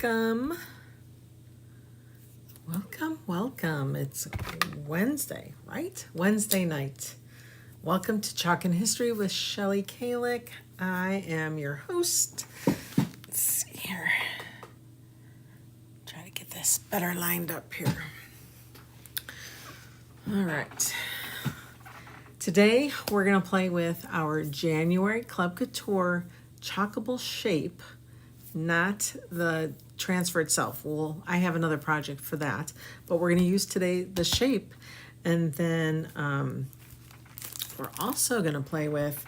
Welcome. Welcome. It's Wednesday, right? Wednesday night. Welcome to Chalkin History with Shelly Kallach. I am your host. Let's see here. Try to get this better lined up here. All right. Today we're going to play with our January Club Couture chalkable shape, not the transfer itself. Well, I have another project for that, but we're going to use today the shape, and then we're also going to play with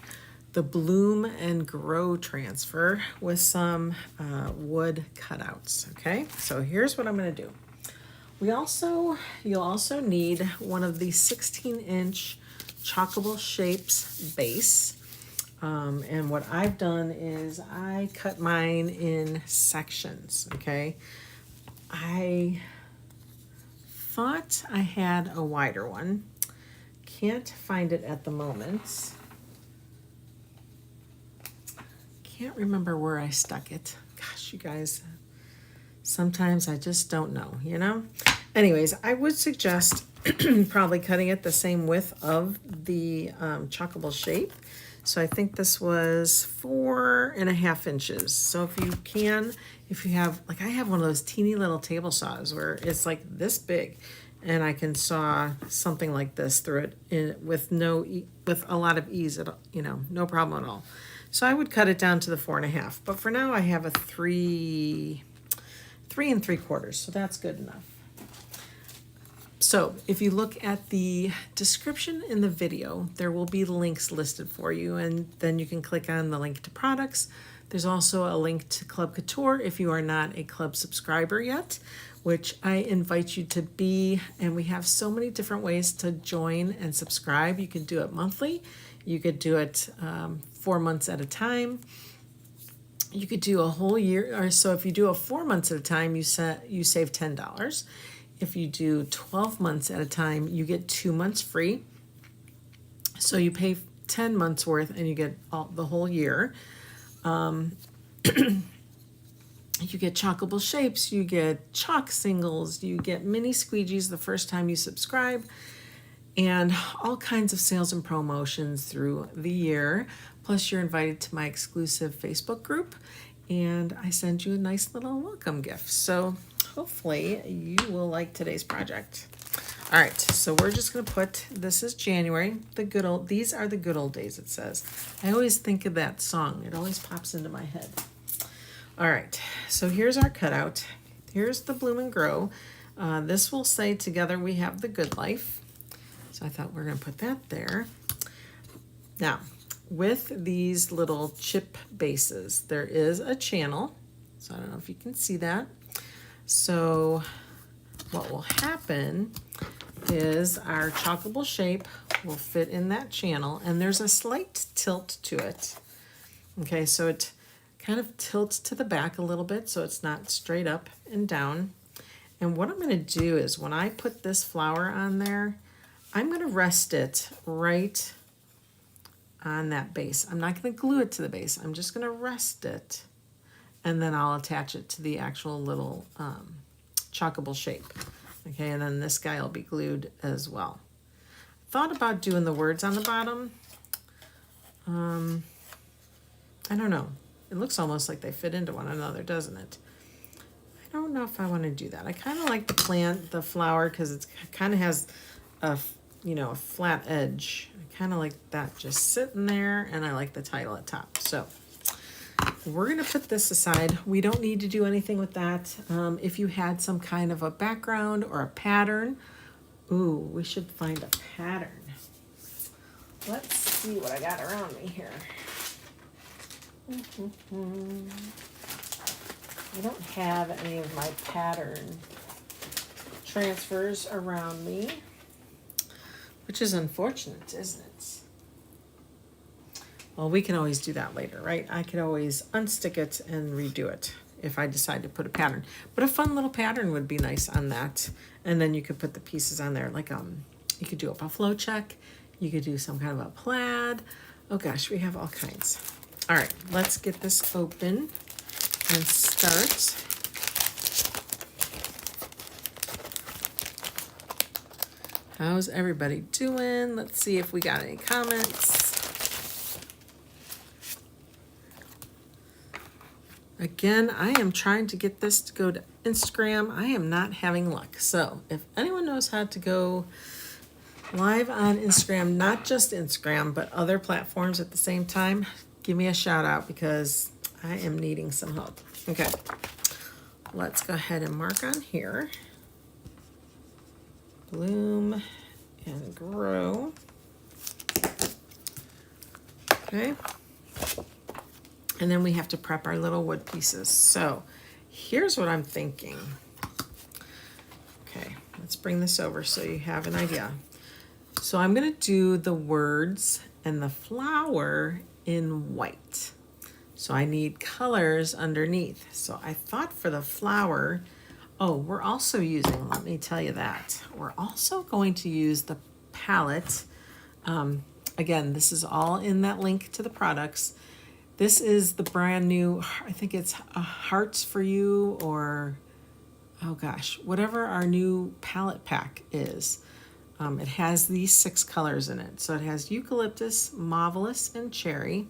the bloom and grow transfer with some wood cutouts. Okay, so here's what I'm going to do. You'll also need one of the 16-inch chalkable shapes base. And what I've done is I cut mine in sections, okay? I thought I had a wider one. Can't find it at the moment. Can't remember where I stuck it. Gosh, you guys, sometimes I just don't know, you know? Anyways, I would suggest probably cutting it the same width of the chalkable shape. So I think this was 4.5 inches. So if you have, like I have one of those teeny little table saws where it's like this big, and I can saw something like this through it with a lot of ease, no problem at all. So I would cut it down to the 4.5, but for now I have a 3 3/4, so that's good enough. So if you look at the description in the video, there will be links listed for you, and then you can click on the link to products. There's also a link to Club Couture if you are not a club subscriber yet, which I invite you to be. And we have so many different ways to join and subscribe. You can do it monthly. You could do it 4 months at a time. You could do a whole year, or so if you do a 4 months at a time, you save $10. If you do 12 months at a time, you get 2 months free. So you pay 10 months worth and you get the whole year. You get chalkable shapes, you get chalk singles, you get mini squeegees the first time you subscribe, and all kinds of sales and promotions through the year. Plus you're invited to my exclusive Facebook group, and I send you a nice little welcome gift. So hopefully you will like today's project. All right, so we're just gonna put, this is January, these are the good old days, it says. I always think of that song. It always pops into my head. All right, so here's our cutout. Here's the bloom and grow. This will say together we have the good life. So I thought we're gonna put that there. Now, with these little chip bases, there is a channel. So I don't know if you can see that. So what will happen is our chalkable shape will fit in that channel, and there's a slight tilt to it. Okay, so it kind of tilts to the back a little bit, so it's not straight up and down. And what I'm going to do is when I put this flower on there, I'm going to rest it right on that base. I'm not going to glue it to the base. I'm just going to rest it, and then I'll attach it to the actual little chalkable shape. Okay, and then this guy will be glued as well. Thought about doing the words on the bottom. I don't know. It looks almost like they fit into one another, doesn't it? I don't know if I want to do that. I kind of like the flower, because it kind of has a flat edge. I kind of like that just sitting there, and I like the title at top. So we're going to put this aside. We don't need to do anything with that. If you had some kind of a background or a pattern, ooh, we should find a pattern. Let's see what I got around me here. I don't have any of my pattern transfers around me, which is unfortunate, isn't it? Well, we can always do that later, right? I could always unstick it and redo it if I decide to put a pattern. But a fun little pattern would be nice on that. And then you could put the pieces on there, like you could do a buffalo check, you could do some kind of a plaid. Oh gosh, we have all kinds. All right, let's get this open and start How's everybody doing? Let's see if we got any comments. Again, I am trying to get this to go to Instagram. I am not having luck. So if anyone knows how to go live on Instagram, not just Instagram, but other platforms at the same time, give me a shout out because I am needing some help. Okay, let's go ahead and mark on here. Bloom and grow. Okay. And then we have to prep our little wood pieces. So here's what I'm thinking. Okay, let's bring this over so you have an idea. So I'm going to do the words and the flower in white. So I need colors underneath. So I thought for the flower, oh, we're also using, let me tell you that, we're also going to use the palette. Again, this is all in that link to the products. This is the brand new, I think it's Hearts for You, or, oh gosh, whatever our new palette pack is. It has these 6 colors in it. So it has eucalyptus, marvelous, and cherry,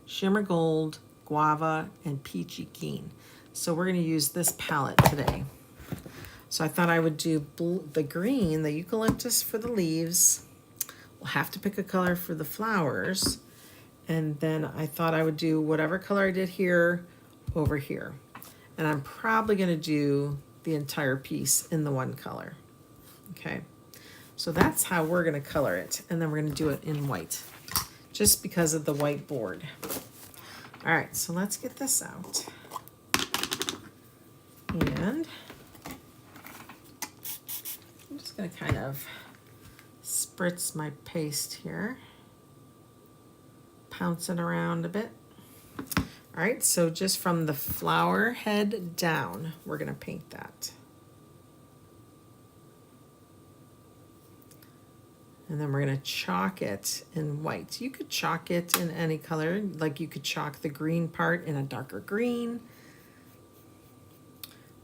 shimmer gold, guava, and peachy keen. So we're going to use this palette today. So I thought I would do the green, the eucalyptus for the leaves. We'll have to pick a color for the flowers. And then I thought I would do whatever color I did here over here. And I'm probably going to do the entire piece in the one color. Okay. So that's how we're going to color it. And then we're going to do it in white, just because of the white board. All right, so let's get this out. And I'm just going to kind of spritz my paste here. Pounce it around a bit. All right, so just from the flower head down, we're going to paint that. And then we're going to chalk it in white. You could chalk it in any color, like you could chalk the green part in a darker green,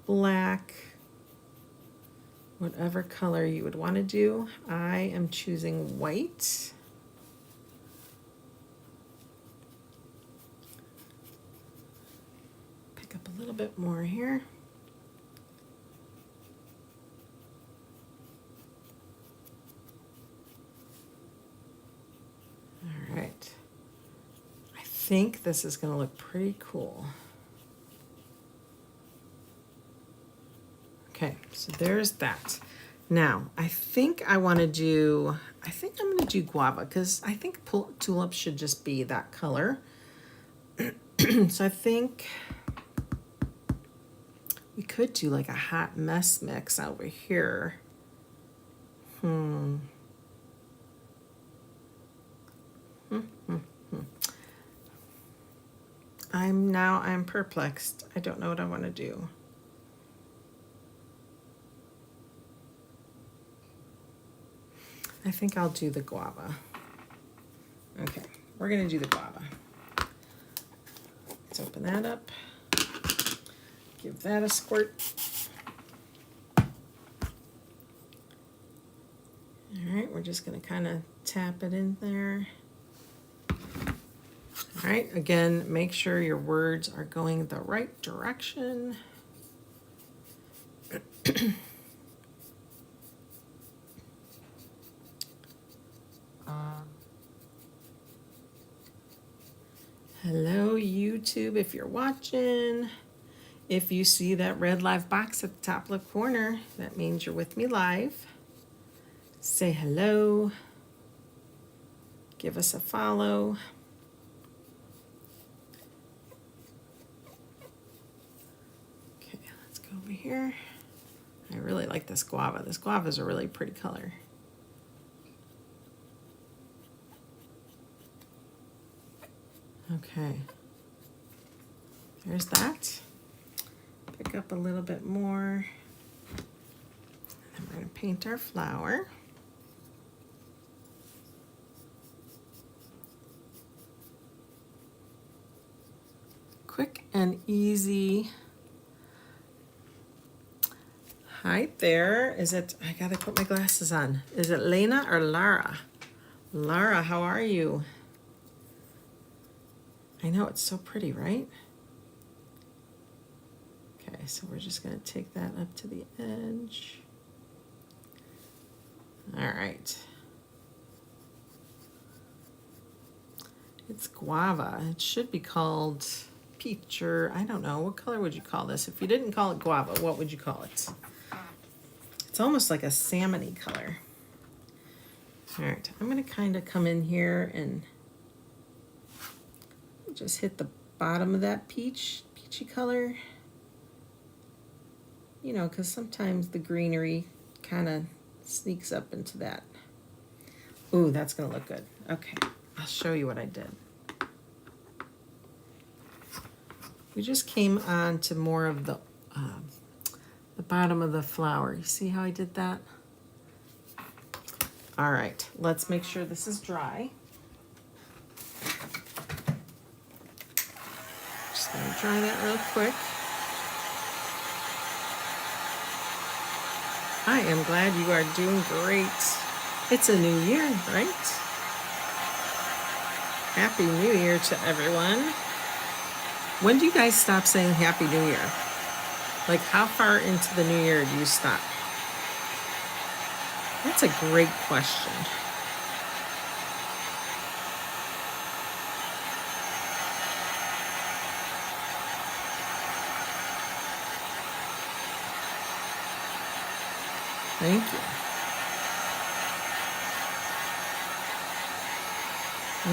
black, whatever color you would want to do. I am choosing white. Pick up a little bit more here. All right. I think this is going to look pretty cool. Okay, so there's that. Now, I think I'm going to do guava, because I think tulips should just be that color. So I think we could do like a hot mess mix over here. I'm perplexed. I don't know what I want to do. I think I'll do the guava. Okay, we're going to do the guava. Let's open that up. Give that a squirt. All right, we're just going to kind of tap it in there. All right, again, make sure your words are going the right direction. Hello, YouTube, if you're watching. If you see that red live box at the top left corner, that means you're with me live. Say hello. Give us a follow. Okay, let's go over here. I really like this guava. This guava is a really pretty color. Okay, there's that. Pick up a little bit more. And then we're going to paint our flower. Quick and easy. Hi there. Is it, I gotta put my glasses on. Is it Lena or Lara? Lara, how are you? I know, it's so pretty, right? Okay, so we're just gonna take that up to the edge. All right. It's guava. It should be called peach, or I don't know. What color would you call this? If you didn't call it guava, what would you call it? It's almost like a salmon-y color. All right, I'm gonna kind of come in here and just hit the bottom of that peachy color. You know, because sometimes the greenery kind of sneaks up into that. Ooh, that's gonna look good. Okay, I'll show you what I did. We just came on to more of the bottom of the flower. You see how I did that? All right, let's make sure this is dry. Just gonna dry that real quick. I am glad you are doing great. It's a new year, right? Happy New Year to everyone. When do you guys stop saying Happy New Year? Like, how far into the new year do you stop? That's a great question. Thank you.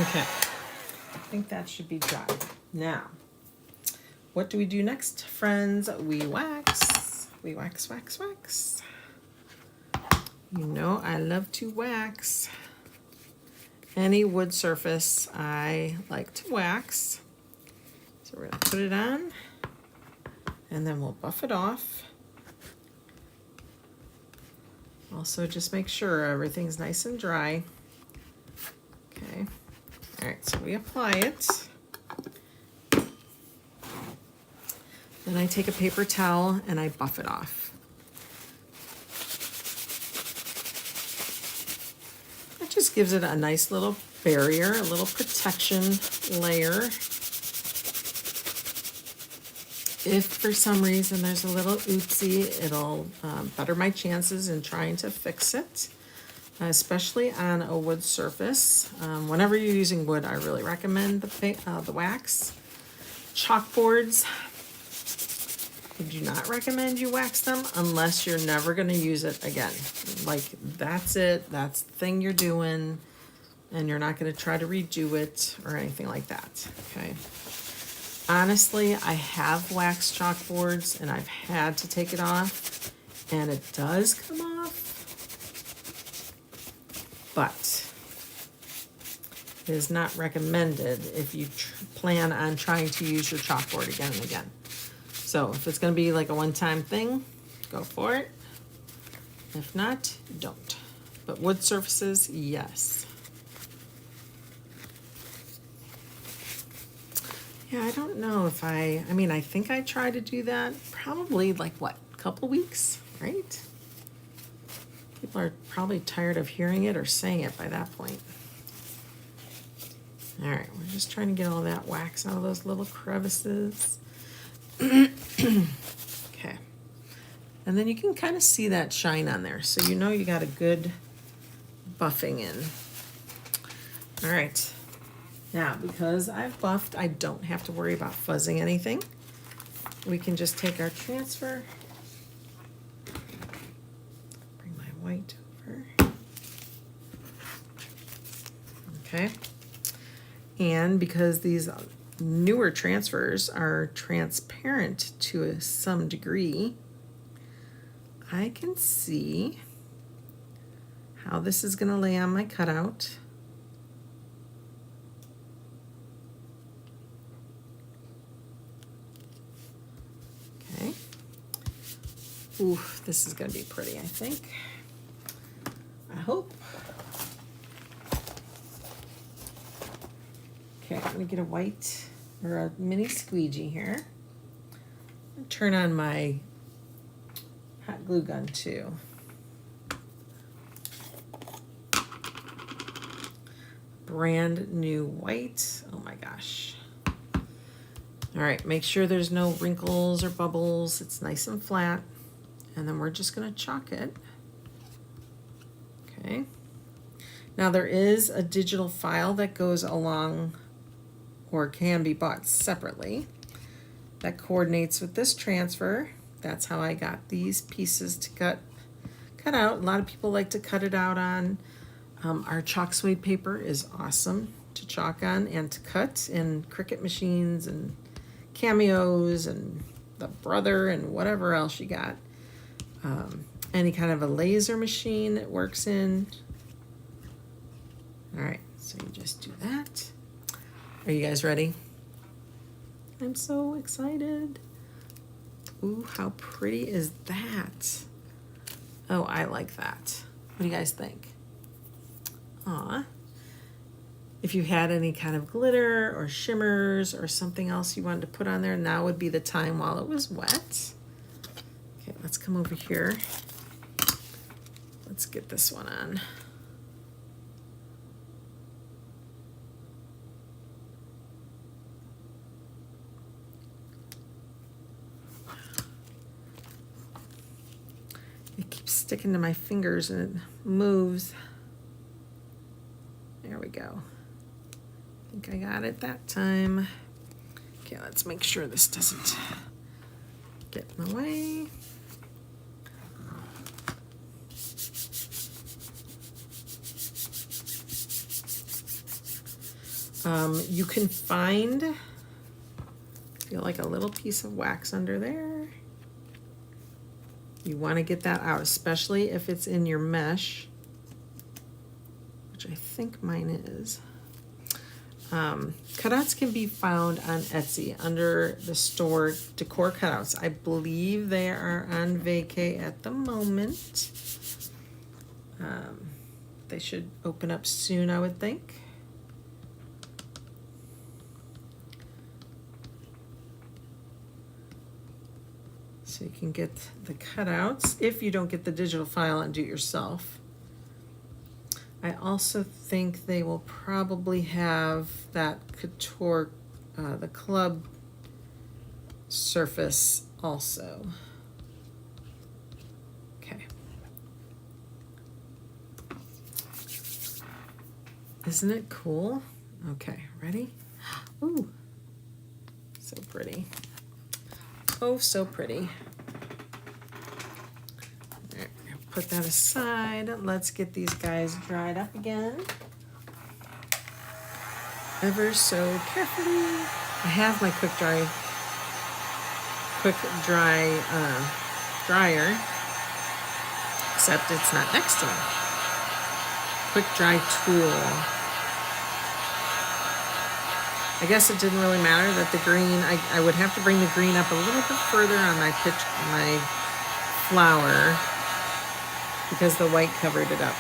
Okay, I think that should be dry. Now, what do we do next, friends? We wax. We wax, wax, wax. You know I love to wax. Any wood surface I like to wax. So we're gonna put it on, and then we'll buff it off. Also, just make sure everything's nice and dry. Okay. All right, so we apply it. Then I take a paper towel and I buff it off. It just gives it a nice little barrier, a little protection layer. If for some reason there's a little oopsie, it'll better my chances in trying to fix it, especially on a wood surface. Whenever you're using wood, I really recommend the wax. Chalkboards, I do not recommend you wax them unless you're never going to use it again. Like, that's it, that's the thing you're doing, and you're not going to try to redo it or anything like that, okay? Honestly, I have waxed chalkboards and I've had to take it off, and it does come off, but it is not recommended if you plan on trying to use your chalkboard again and again. So if it's going to be like a one-time thing, go for it. If not, don't. But wood surfaces, yes. Yeah, I don't know if I mean, I think I tried to do that probably like, what, a couple weeks, right? People are probably tired of hearing it or saying it by that point. All right, we're just trying to get all that wax out of those little crevices. Okay. And then you can kind of see that shine on there, so you know you got a good buffing in. All right. Now, because I've buffed, I don't have to worry about fuzzing anything. We can just take our transfer, bring my white over. Okay. And because these newer transfers are transparent to some degree, I can see how this is going to lay on my cutout. Okay. Oof, this is going to be pretty, I think. I hope. Okay, I'm going to get a white or a mini squeegee here. Turn on my hot glue gun too. Brand new white. Oh my gosh. All right, make sure there's no wrinkles or bubbles. It's nice and flat. And then we're just gonna chalk it. Okay. Now there is a digital file that goes along or can be bought separately that coordinates with this transfer. That's how I got these pieces to cut out. A lot of people like to cut it out on. Our chalk suede paper is awesome to chalk on and to cut in Cricut machines and Cameos and the Brother and whatever else you got. Any kind of a laser machine it works in. All right, so you just do that. Are you guys ready? I'm so excited. Ooh, how pretty is that? Oh, I like that. What do you guys think? Aw. If you had any kind of glitter or shimmers or something else you wanted to put on there, now would be the time while it was wet. Okay, let's come over here. Let's get this one on. It keeps sticking to my fingers and it moves. There we go. I think I got it that time. Okay, let's make sure this doesn't get in the way. You can find, feel like a little piece of wax under there. You want to get that out, especially if it's in your mesh, which I think mine is. Cutouts can be found on Etsy under the store Decor Cutouts. I believe they are on vacay at the moment. They should open up soon, I would think. So you can get the cutouts if you don't get the digital file and do it yourself. I also think they will probably have that couture, the club surface also. Okay. Isn't it cool? Okay, ready? Ooh, so pretty. Oh, so pretty. There, put that aside. Let's get these guys dried up again. Ever so carefully. I have my quick dry dryer, except it's not next to me. Quick dry tool. I guess it didn't really matter that the green, I would have to bring the green up a little bit further on my flower because the white covered it up.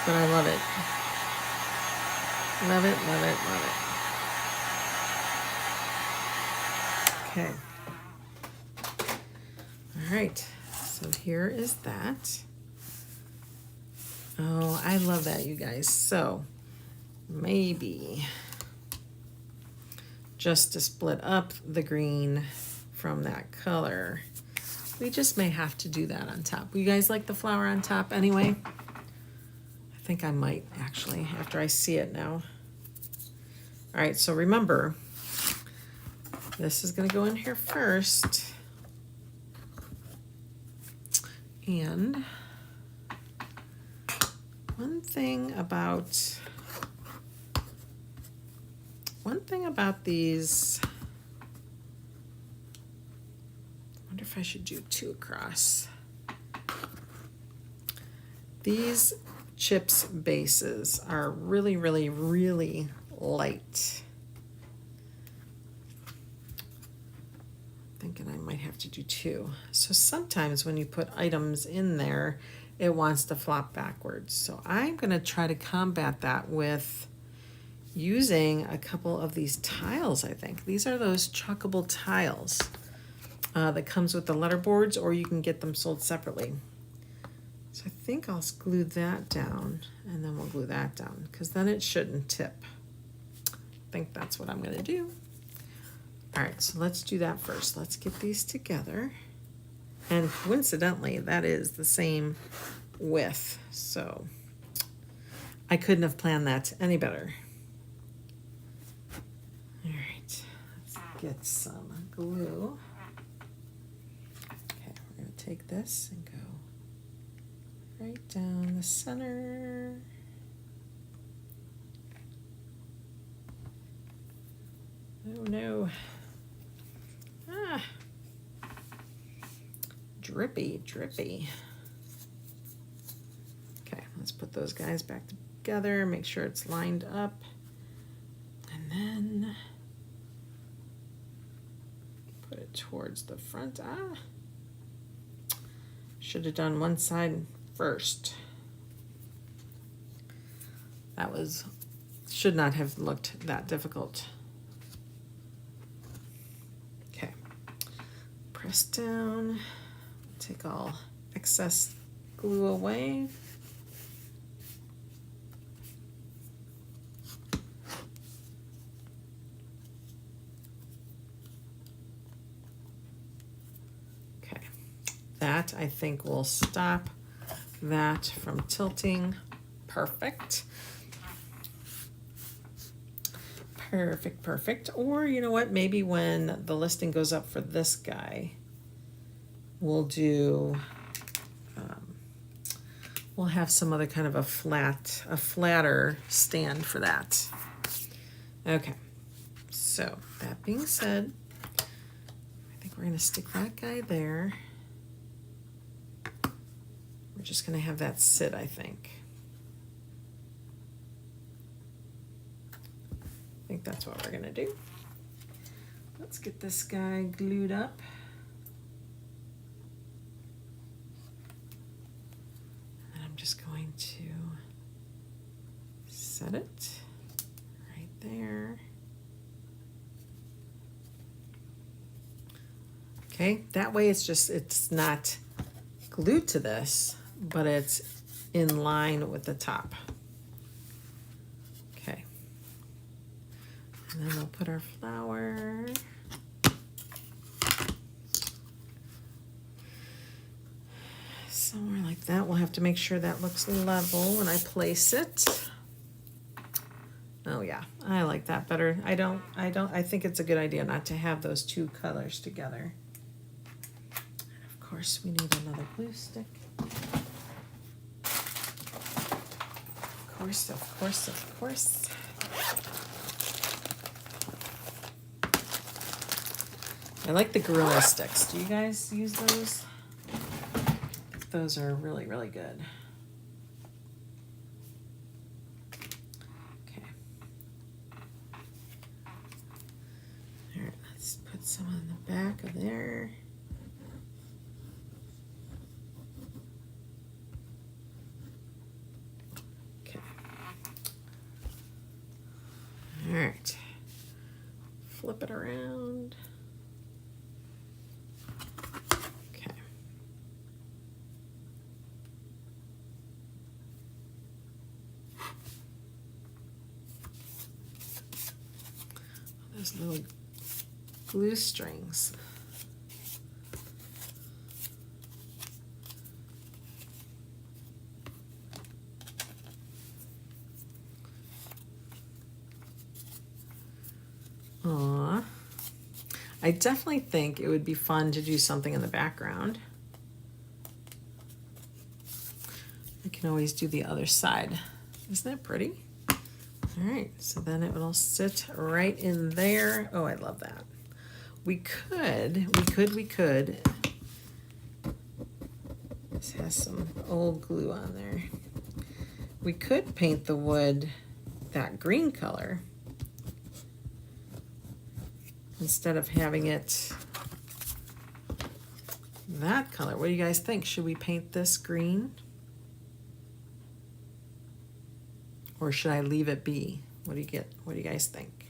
But I love it. Love it, love it, love it. Okay. All right, so here is that. Oh, I love that, you guys. So maybe just to split up the green from that color, we just may have to do that on top. You guys like the flower on top anyway? I think I might actually, after I see it now. All right, so remember, this is gonna go in here first. And one thing about these, I wonder if I should do 2 across. These chips bases are really, really, really light. Thinking I might have to do 2. So sometimes when you put items in there, it wants to flop backwards. So I'm gonna try to combat that with using a couple of these tiles, I think. These are those chalkable tiles. that comes with the letter boards, or you can get them sold separately. So I think I'll glue that down, and then we'll glue that down, because then it shouldn't tip. I think that's what I'm going to do. All right, so let's do that first. Let's get these together. And coincidentally, that is the same width, so I couldn't have planned that any better. All right, let's get some glue. Okay, we're going to take this and go right down the center. Oh no. Ah. Drippy, drippy. Okay, let's put those guys back together, make sure it's lined up, and then put it towards the front. Should have done one side first. That should not have looked that difficult. Okay, press down. Take all excess glue away. Okay, that I think will stop that from tilting. Perfect. Perfect, perfect. Or you know what, maybe when the listing goes up for this guy, we'll do, we'll have some other kind of a flatter stand for that. Okay, so that being said, I think we're gonna stick that guy there. We're just gonna have that sit, I think. I think that's what we're gonna do. Let's get this guy glued up. Just going to set it right there. Okay, that way it's not glued to this, but it's in line with the top. Okay, and then we'll put our flower. Somewhere like that. We'll have to make sure that looks level when I place it. Oh yeah, I like that better. I think it's a good idea not to have those two colors together. And of course we need another glue stick. Of course, of course, of course. I like the Gorilla sticks. Do you guys use those? Those are really, really good. Okay. All right, let's put some on the back of there. Okay. All right. Flip it around. Those little glue strings. Aw. I definitely think it would be fun to do something in the background. I can always do the other side. Isn't that pretty? All right, so then it will sit right in there. Oh, I love that. We could. This has some old glue on there. We could paint the wood that green color instead of having it that color. What do you guys think? Should we paint this green? Or should I leave it be? What do you guys think?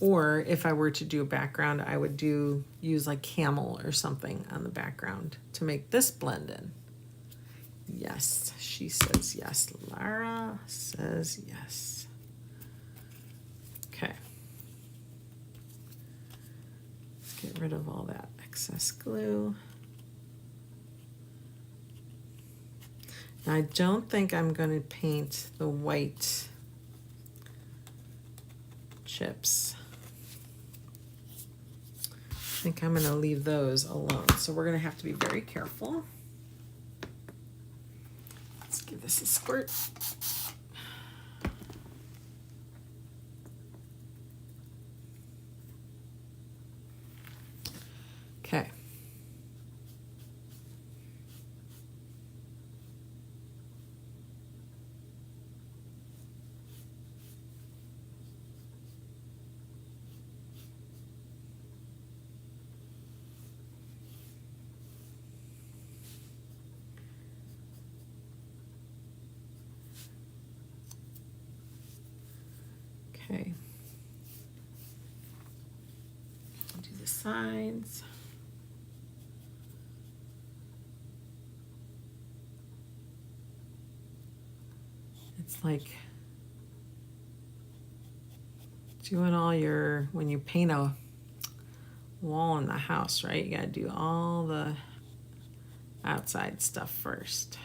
Or if I were to do a background, I would use like camel or something on the background to make this blend in. Yes, she says yes. Lara says yes. Okay. Let's get rid of all that excess glue. Now, I don't think I'm going to paint the white chips. I think I'm going to leave those alone. So we're going to have to be very careful. Let's give this a squirt. Okay. Okay. Do the sides. It's like doing all your, when you paint a wall in the house, right? You gotta do all the outside stuff first.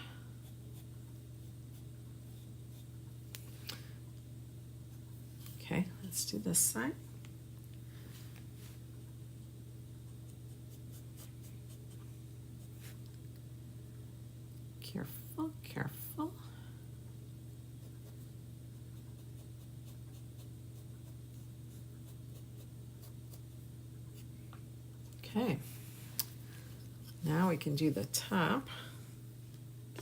Okay, let's do this side. Careful, careful. Okay, now we can do the top.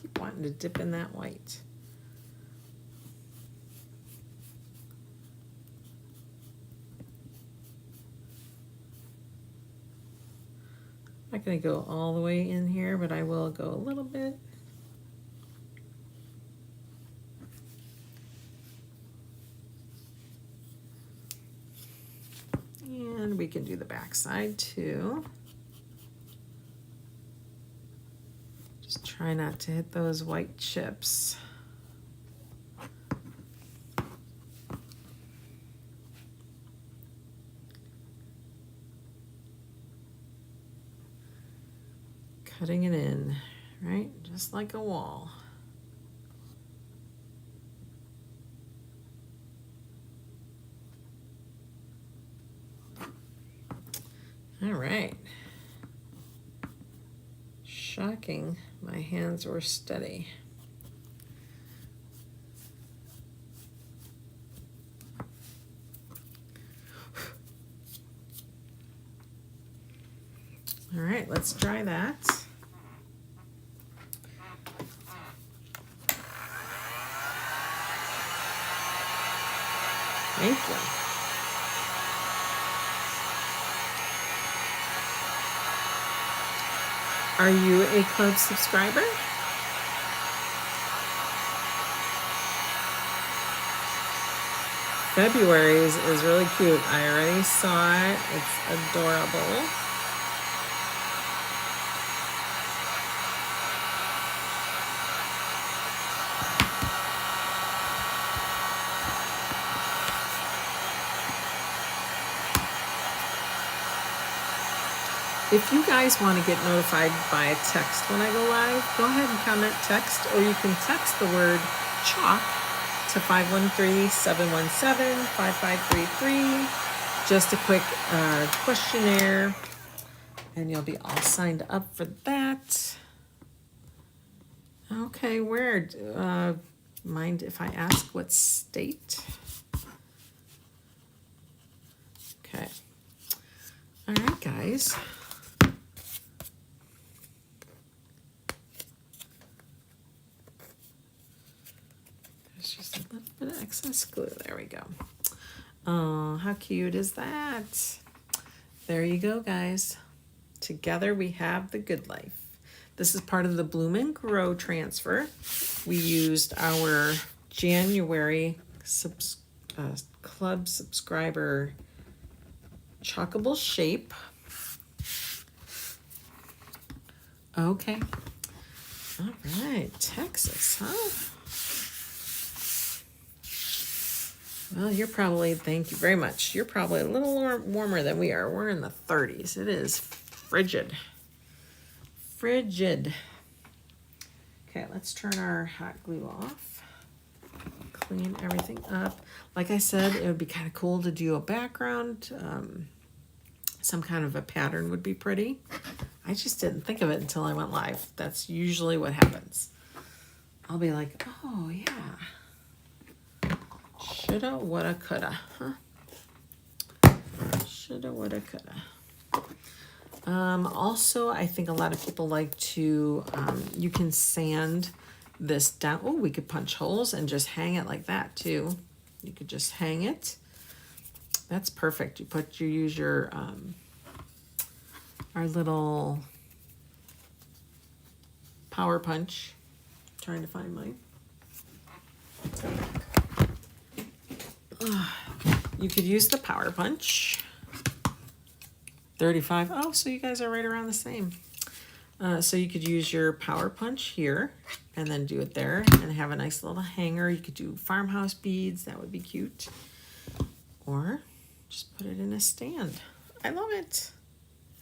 Keep wanting to dip in that white. I'm not going to go all the way in here, but I will go a little bit. And we can do the back side too. Just try not to hit those white chips. Cutting it in, right? Just like a wall. All right. Shocking, my hands were steady. All right, let's try that. Thank you. Are you a club subscriber? February's is really cute. I already saw it. It's adorable. If you guys want to get notified by a text when I go live, go ahead and comment text, or you can text the word chalk to 513-717-5533. Just a quick questionnaire, and you'll be all signed up for that. Okay, where? Mind if I ask what state? Okay. All right, guys. Just a little bit of excess glue. There we go. Oh, how cute is that? There you go, guys. Together we have the good life. This is part of the Bloom and Grow transfer. We used our January club subscriber chalkable shape. Okay. All right, Texas, huh? Well, you're probably, thank you very much. You're probably a little warmer than we are. We're in the 30s. It is frigid. Frigid. Okay, let's turn our hot glue off. Clean everything up. Like I said, it would be kind of cool to do a background. Some kind of a pattern would be pretty. I just didn't think of it until I went live. That's usually what happens. I'll be like, oh yeah. Shoulda, woulda, coulda, huh? Shoulda, woulda, coulda. Also, I think a lot of people like to, you can sand this down. Oh, we could punch holes and just hang it like that too. You could just hang it. That's perfect. You use your, our little power punch. I'm trying to find mine. You could use the power punch. 35. Oh, so you guys are right around the same. So you could use your power punch here and then do it there and have a nice little hanger. You could do farmhouse beads. That would be cute. Or just put it in a stand. I love it.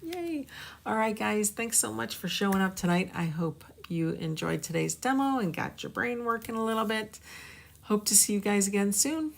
Yay. All right, guys. Thanks so much for showing up tonight. I hope you enjoyed today's demo and got your brain working a little bit. Hope to see you guys again soon.